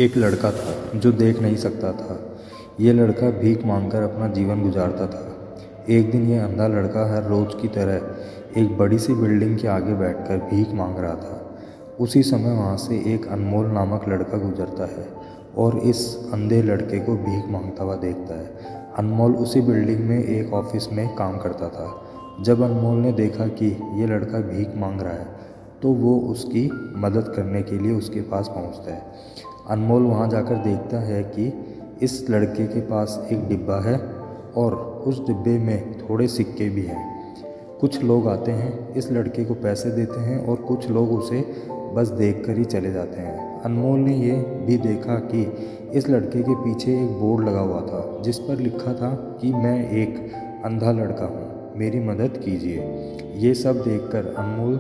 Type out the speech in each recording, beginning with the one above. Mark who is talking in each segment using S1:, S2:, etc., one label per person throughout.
S1: एक लड़का था जो देख नहीं सकता था। ये लड़का भीख मांगकर अपना जीवन गुजारता था। एक दिन ये अंधा लड़का हर रोज़ की तरह एक बड़ी सी बिल्डिंग के आगे बैठकर भीख मांग रहा था। उसी समय वहाँ से एक अनमोल नामक लड़का गुजरता है और इस अंधे लड़के को भीख मांगता हुआ देखता है। अनमोल उसी बिल्डिंग में एक ऑफिस में काम करता था। जब अनमोल ने देखा कि ये लड़का भीख मांग रहा है तो वो उसकी मदद करने के लिए उसके पास पहुँचता है। अनमोल वहाँ जाकर देखता है कि इस लड़के के पास एक डिब्बा है और उस डिब्बे में थोड़े सिक्के भी हैं। कुछ लोग आते हैं, इस लड़के को पैसे देते हैं और कुछ लोग उसे बस देखकर ही चले जाते हैं। अनमोल ने ये भी देखा कि इस लड़के के पीछे एक बोर्ड लगा हुआ था जिस पर लिखा था कि मैं एक अंधा लड़का हूँ, मेरी मदद कीजिए। ये सब देखकर अनमोल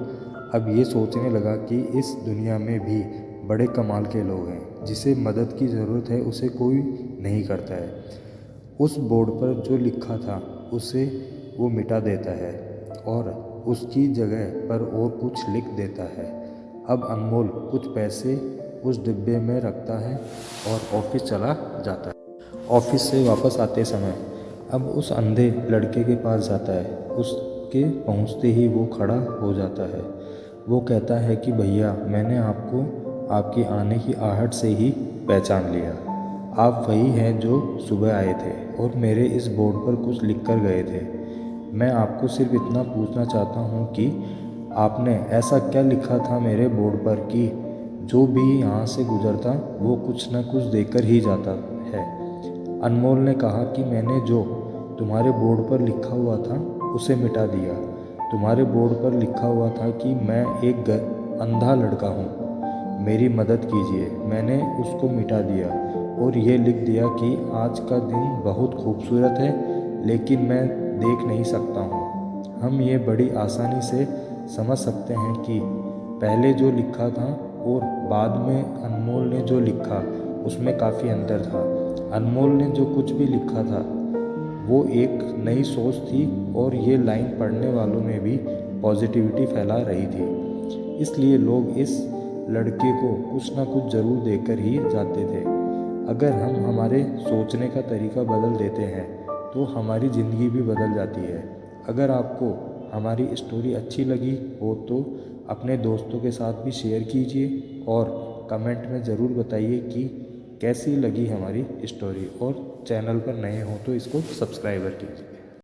S1: अब ये सोचने लगा कि इस दुनिया में भी बड़े कमाल के लोग हैं, जिसे मदद की ज़रूरत है उसे कोई नहीं करता है। उस बोर्ड पर जो लिखा था उसे वो मिटा देता है और उसकी जगह पर और कुछ लिख देता है। अब अनमोल कुछ पैसे उस डिब्बे में रखता है और ऑफिस चला जाता है। ऑफिस से वापस आते समय अब उस अंधे लड़के के पास जाता है। उसके पहुंचते ही वो खड़ा हो जाता है। वो कहता है कि भैया, मैंने आपको आपकी आने की आहट से ही पहचान लिया। आप वही हैं जो सुबह आए थे और मेरे इस बोर्ड पर कुछ लिख कर गए थे। मैं आपको सिर्फ इतना पूछना चाहता हूँ कि आपने ऐसा क्या लिखा था मेरे बोर्ड पर कि जो भी यहाँ से गुजरता वो कुछ न कुछ देकर ही जाता है। अनमोल ने कहा कि मैंने जो तुम्हारे बोर्ड पर लिखा हुआ था उसे मिटा दिया। तुम्हारे बोर्ड पर लिखा हुआ था कि मैं एक अंधा लड़का हूँ, मेरी मदद कीजिए। मैंने उसको मिटा दिया और ये लिख दिया कि आज का दिन बहुत खूबसूरत है लेकिन मैं देख नहीं सकता हूँ। हम ये बड़ी आसानी से समझ सकते हैं कि पहले जो लिखा था और बाद में अनमोल ने जो लिखा उसमें काफ़ी अंतर था। अनमोल ने जो कुछ भी लिखा था वो एक नई सोच थी और ये लाइन पढ़ने वालों में भी पॉजिटिविटी फैला रही थी। इसलिए लोग इस लड़के को कुछ ना कुछ ज़रूर देकर ही जाते थे। अगर हम हमारे सोचने का तरीका बदल देते हैं तो हमारी ज़िंदगी भी बदल जाती है। अगर आपको हमारी स्टोरी अच्छी लगी हो तो अपने दोस्तों के साथ भी शेयर कीजिए और कमेंट में ज़रूर बताइए कि कैसी लगी हमारी स्टोरी। और चैनल पर नए हो तो इसको सब्सक्राइब कीजिए।